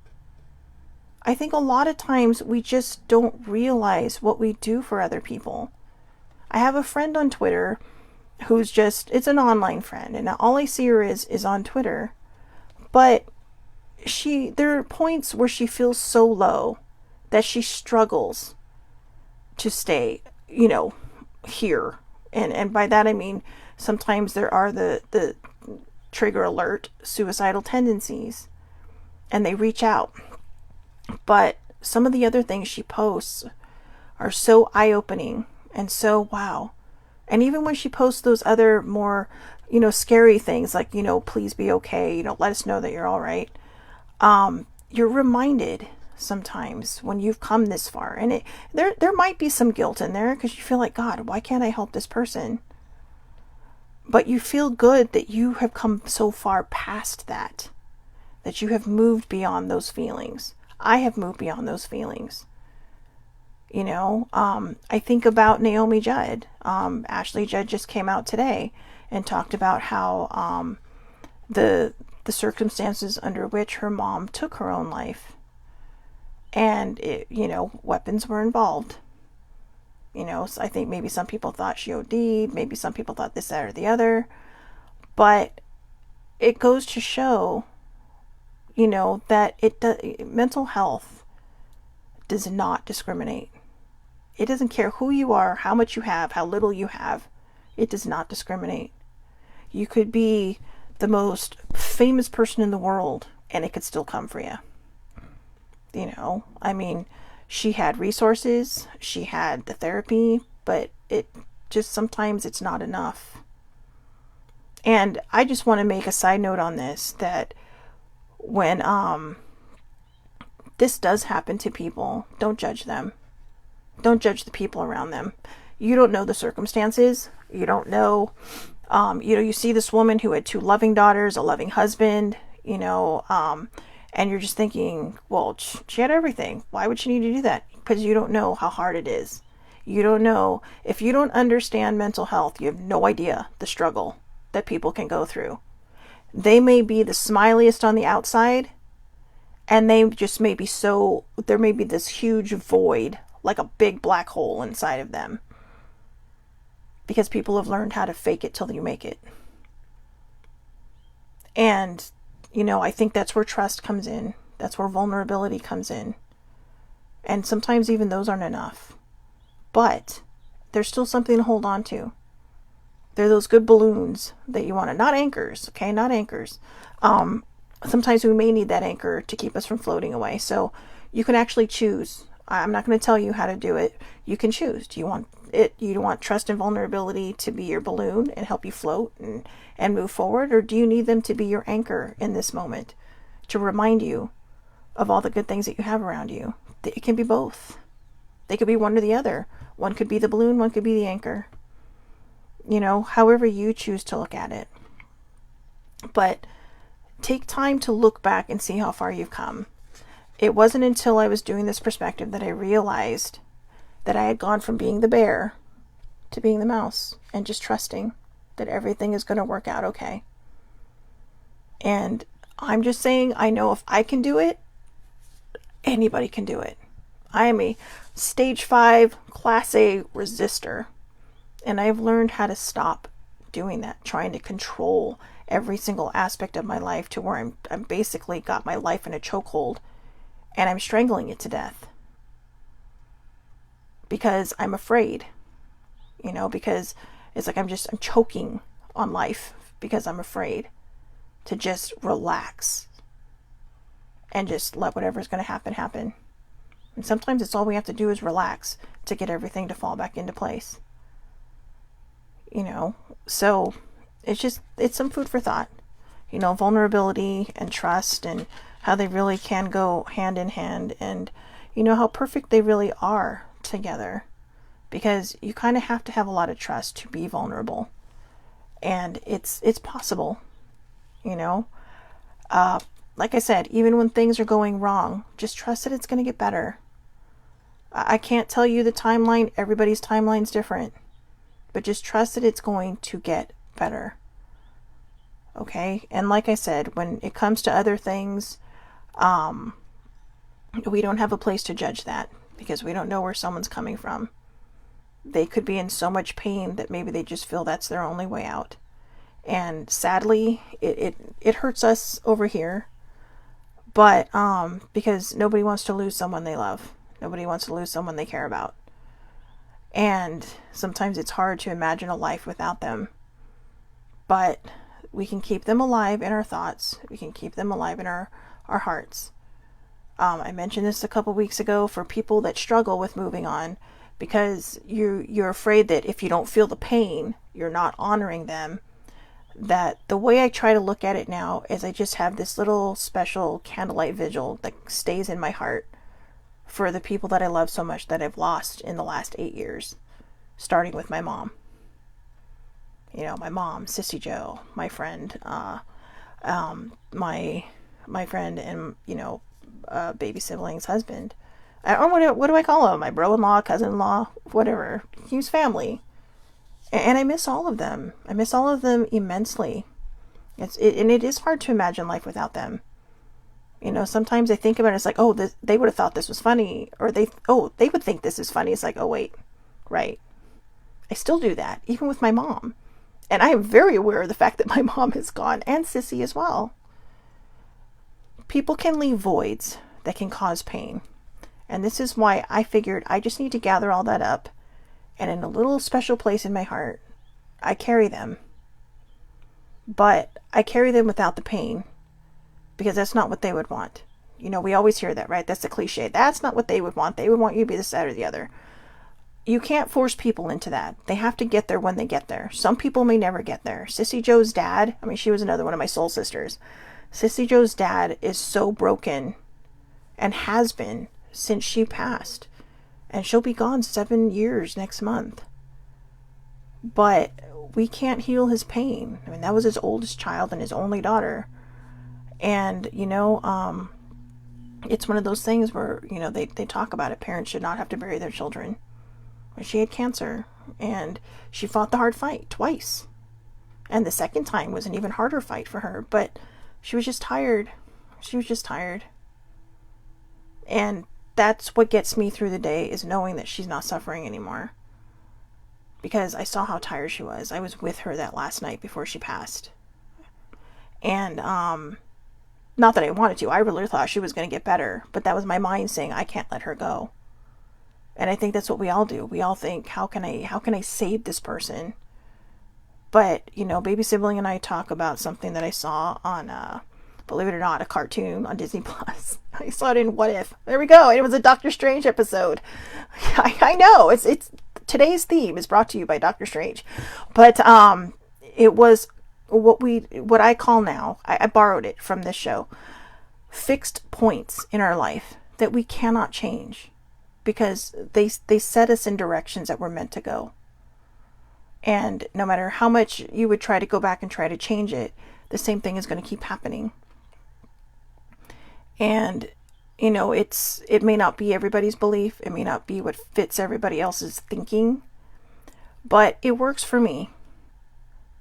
I think a lot of times we just don't realize what we do for other people. I have a friend on Twitter who's just, it's an online friend, and all I see her is on Twitter. But there are points where she feels so low that she struggles to stay, you know, here. And by that I mean sometimes there are the trigger alert suicidal tendencies, and they reach out. But some of the other things she posts are so eye-opening and so wow. And even when she posts those other more, you know, scary things like, you know, please be okay, you know, let us know that you're all right. You're reminded sometimes when you've come this far, and there might be some guilt in there because you feel like, God, why can't I help this person? But you feel good that you have come so far past that you have moved beyond those feelings. I have moved beyond those feelings. You know, I think about Naomi Judd. Ashley Judd just came out today and talked about how the circumstances under which her mom took her own life. And, you know, weapons were involved. You know, so I think maybe some people thought she OD'd. Maybe some people thought this, that, or the other. But it goes to show, you know, that mental health does not discriminate. It doesn't care who you are, how much you have, how little you have. It does not discriminate. You could be the most famous person in the world, and it could still come for you. You know, I mean, she had resources, she had the therapy, but it just sometimes it's not enough. And I just want to make a side note on this, that when this does happen to people, don't judge them. Don't judge the people around them. You don't know the circumstances. You don't know, you see this woman who had 2 loving daughters, a loving husband, and you're just thinking, well, she had everything. Why would she need to do that? Because you don't know how hard it is. You don't know. If you don't understand mental health, you have no idea the struggle that people can go through. They may be the smiliest on the outside, and they just may be there may be this huge void, like a big black hole inside of them. Because people have learned how to fake it till you make it. And, I think that's where trust comes in. That's where vulnerability comes in. And sometimes even those aren't enough. But there's still something to hold on to. They're those good balloons that you want to, not anchors, okay? Not anchors. Sometimes we may need that anchor to keep us from floating away. So you can actually choose. I'm not going to tell you how to do it. You can choose. Do you want trust and vulnerability to be your balloon and help you float and move forward? Or do you need them to be your anchor in this moment to remind you of all the good things that you have around you? It can be both. They could be one or the other. One could be the balloon, one could be the anchor. However you choose to look at it. But take time to look back and see how far you've come. It wasn't until I was doing this perspective that I realized that I had gone from being the bear to being the mouse and just trusting that everything is going to work out okay. And I'm just saying, I know if I can do it, anybody can do it. I am a stage 5 class A resistor. And I've learned how to stop doing that, trying to control every single aspect of my life to where I'm basically got my life in a chokehold and I'm strangling it to death. Because I'm afraid, because it's like I'm choking on life because I'm afraid to just relax and just let whatever's going to happen. And sometimes it's all we have to do is relax to get everything to fall back into place. So it's some food for thought, vulnerability and trust and how they really can go hand in hand, and how perfect they really are together, because you kind of have to have a lot of trust to be vulnerable, and it's possible, like I said, even when things are going wrong, just trust that it's going to get better. I can't tell you the timeline. Everybody's timeline's different. But just trust that it's going to get better. Okay? And like I said, when it comes to other things, we don't have a place to judge that because we don't know where someone's coming from. They could be in so much pain that maybe they just feel that's their only way out. And sadly, it hurts us over here. But because nobody wants to lose someone they love. Nobody wants to lose someone they care about. And sometimes it's hard to imagine a life without them. But we can keep them alive in our thoughts. We can keep them alive in our hearts. I mentioned this a couple weeks ago for people that struggle with moving on, because you're afraid that if you don't feel the pain, you're not honoring them. That the way I try to look at it now is I just have this little special candlelight vigil that stays in my heart for the people that I love so much that I've lost in the last 8 years, starting with my mom. My mom, Sissy Joe, my friend, my friend and, baby sibling's husband. I don't know, what do I call him? My bro-in-law, cousin-in-law, whatever. He was family. And I miss all of them. I miss all of them immensely. And it is hard to imagine life without them. Sometimes I think about it, it's like, oh, they would have thought this was funny. Or they would think this is funny. It's like, oh, wait, right. I still do that, even with my mom. And I am very aware of the fact that my mom is gone, and Sissy as well. People can leave voids that can cause pain. And this is why I figured I just need to gather all that up. And in a little special place in my heart, I carry them. But I carry them without the pain. Because that's not what they would want. We always hear that, right? That's the cliche. That's not what they would want. They would want you to be this, that, or the other. you can't force people into that. They have to get there when they get there. Some people may never get there. Sissy Joe's dad, I mean, she was another one of my soul sisters. Sissy Joe's dad is so broken and has been since she passed. And she'll be gone 7 years next month. But we can't heal his pain. I mean, that was his oldest child and his only daughter. And, you know, it's one of those things where, you know, they talk about it. Parents should not have to bury their children. She had cancer, and she fought the hard fight twice. And the second time was an even harder fight for her, but she was just tired. She was just tired. And that's what gets me through the day, is knowing that she's not suffering anymore. Because I saw how tired she was. I was with her that last night before she passed. And, not that I wanted to. I really thought she was going to get better, but that was my mind saying, I can't let her go. And I think that's what we all do. We all think, how can I save this person? But, you know, baby sibling and I talk about something that I saw on, believe it or not, a cartoon on Disney Plus. I saw it in What If. There we go. It was a Doctor Strange episode. I know. It's today's theme is brought to you by Doctor Strange. But it was what I call now, I borrowed it from this show, fixed points in our life that we cannot change. Because they set us in directions that we're meant to go. And no matter how much you would try to go back and try to change it, the same thing is going to keep happening. And, you know, it may not be everybody's belief. It may not be what fits everybody else's thinking. But it works for me.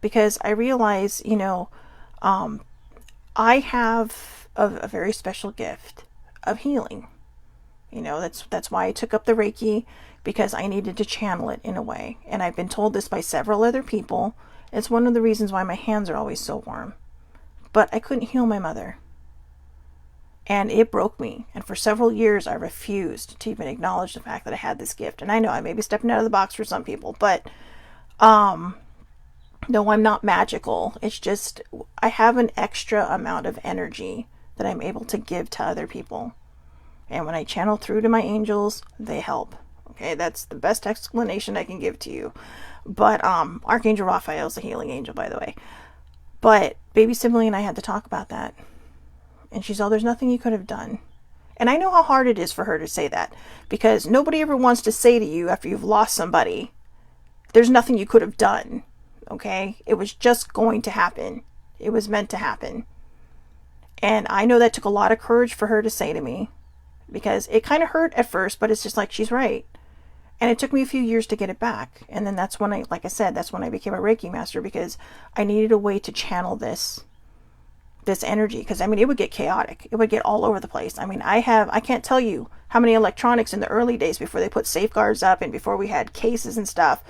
Because I realize, you know, I have a very special gift of healing. You know, that's why I took up the Reiki, because I needed to channel it in a way. And I've been told this by several other people. It's one of the reasons why my hands are always so warm. But I couldn't heal my mother. And it broke me. And for several years, I refused to even acknowledge the fact that I had this gift. And I know I may be stepping out of the box for some people, but no, I'm not magical. It's just I have an extra amount of energy that I'm able to give to other people. And when I channel through to my angels, they help. Okay, that's the best explanation I can give to you. But Archangel Raphael is a healing angel, by the way. But baby sibling and I had to talk about that. And she's all, there's nothing you could have done. And I know how hard it is for her to say that. Because nobody ever wants to say to you after you've lost somebody, there's nothing you could have done. Okay? It was just going to happen. It was meant to happen. And I know that took a lot of courage for her to say to me. Because it kind of hurt at first, but it's just like, she's right. And it took me a few years to get it back. And then that's when like I said, that's when I became a Reiki master, because I needed a way to channel this energy. Because, I mean, it would get chaotic. It would get all over the place. I mean, I can't tell you how many electronics in the early days before they put safeguards up and before we had cases and stuff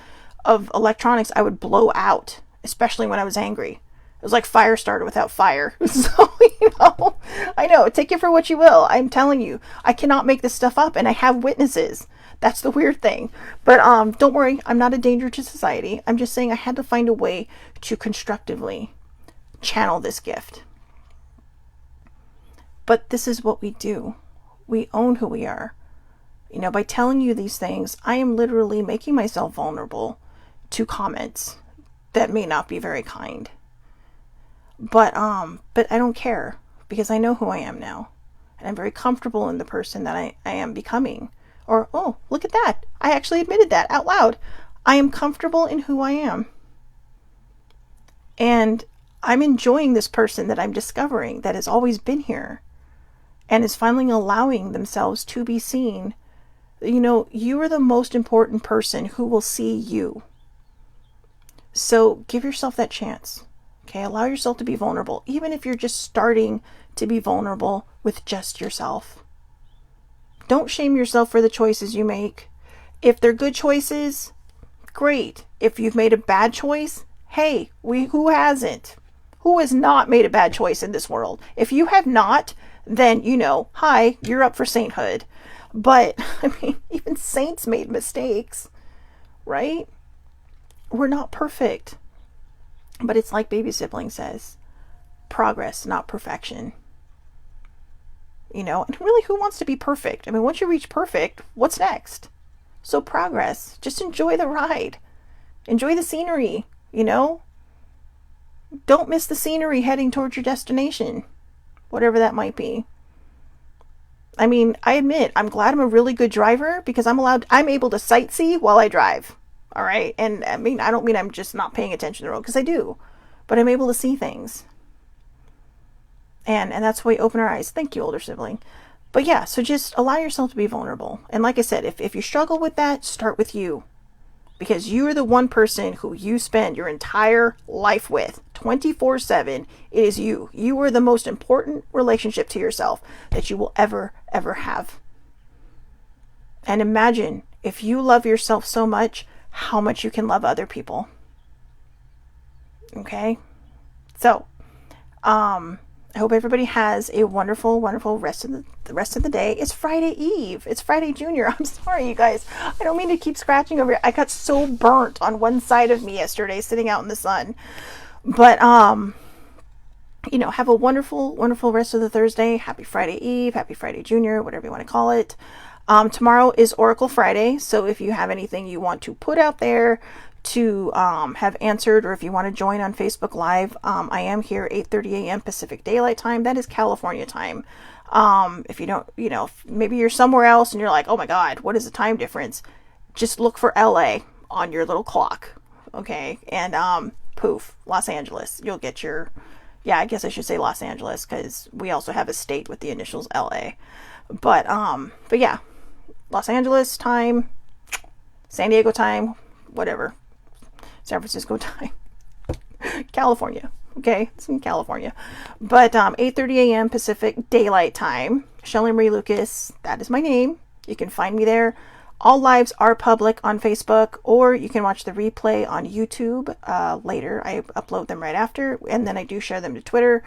of electronics I would blow out, especially when I was angry. It was like fire starter without fire. So, you know, I know, take it for what you will. I'm telling you, I cannot make this stuff up, and I have witnesses. That's the weird thing. But don't worry, I'm not a danger to society. I'm just saying I had to find a way to constructively channel this gift. But this is what we do. We own who we are. You know, by telling you these things, I am literally making myself vulnerable to comments that may not be very kind. But I don't care, because I know who I am now. And I'm very comfortable in the person that I am becoming. Or, oh, look at that. I actually admitted that out loud. I am comfortable in who I am. And I'm enjoying this person that I'm discovering that has always been here. And is finally allowing themselves to be seen. You know, you are the most important person who will see you. So give yourself that chance. Okay, allow yourself to be vulnerable, even if you're just starting to be vulnerable with just yourself. Don't shame yourself for the choices you make. If they're good choices, great. If you've made a bad choice, hey, who hasn't? Who has not made a bad choice in this world? If you have not, then, you know, hi, you're up for sainthood. But, I mean, even saints made mistakes, right? We're not perfect. But it's like baby sibling says, progress, not perfection. You know, and really, who wants to be perfect? I mean, once you reach perfect, what's next? So progress. Just enjoy the ride. Enjoy the scenery, you know? Don't miss the scenery heading towards your destination, whatever that might be. I mean, I admit, I'm glad I'm a really good driver because I'm able to sightsee while I drive. All right. And I mean, I don't mean I'm just not paying attention to the road because I do, but I'm able to see things. And that's why we open our eyes. Thank you, older sibling. But yeah, so just allow yourself to be vulnerable. And like I said, if you struggle with that, start with you. Because you are the one person who you spend your entire life with 24/7. It is you. You are the most important relationship to yourself that you will ever have. And imagine if you love yourself so much, how much you can love other people. Okay? So, I hope everybody has a wonderful rest of the day. It's Friday Eve. It's Friday Junior. I'm sorry, you guys. I don't mean to keep scratching over here. I got so burnt on one side of me yesterday sitting out in the sun. But you know, have a wonderful rest of the Thursday. Happy Friday Eve, happy Friday Junior, whatever you want to call it. Tomorrow is Oracle Friday, so if you have anything you want to put out there to have answered, or if you want to join on Facebook Live, I am here 8:30 a.m. Pacific Daylight Time. That is California time. If you don't, you know, maybe you're somewhere else and you're like, oh my God, what is the time difference? Just look for LA on your little clock. Okay. And poof, Los Angeles. You'll get your, yeah, I guess I should say Los Angeles because we also have a state with the initials LA. But yeah, Los Angeles time, San Diego time, whatever. San Francisco time. California. Okay, it's in California. But 8:30 a.m. Pacific Daylight Time. Shelly Marie Lucas, that is my name. You can find me there. All lives are public on Facebook, or you can watch the replay on YouTube later. I upload them right after, and then I do share them to Twitter.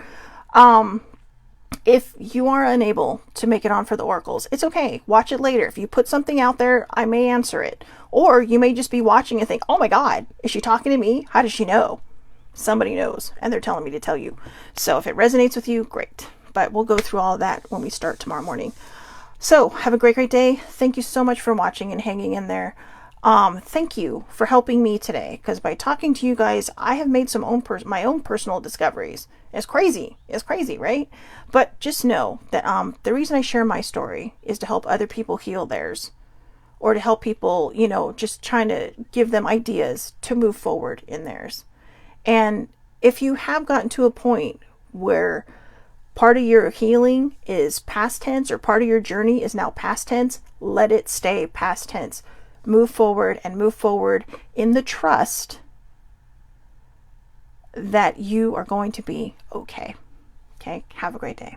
If you are unable to make it on for the oracles, it's okay. Watch it later. If you put something out there, I may answer it. Or you may just be watching and think, oh my God, is she talking to me? How does she know? Somebody knows, and they're telling me to tell you. So if it resonates with you, great. But we'll go through all of that when we start tomorrow morning. So have a great day. Thank you so much for watching and hanging in there. Thank you for helping me today, because by talking to you guys, I have made my own personal discoveries. It's crazy, right? But just know that the reason I share my story is to help other people heal theirs, or to help people, you know, just trying to give them ideas to move forward in theirs. And if you have gotten to a point where part of your healing is past tense, or part of your journey is now past tense, let it stay past tense. Move forward in the trust that you are going to be okay. Okay, have a great day.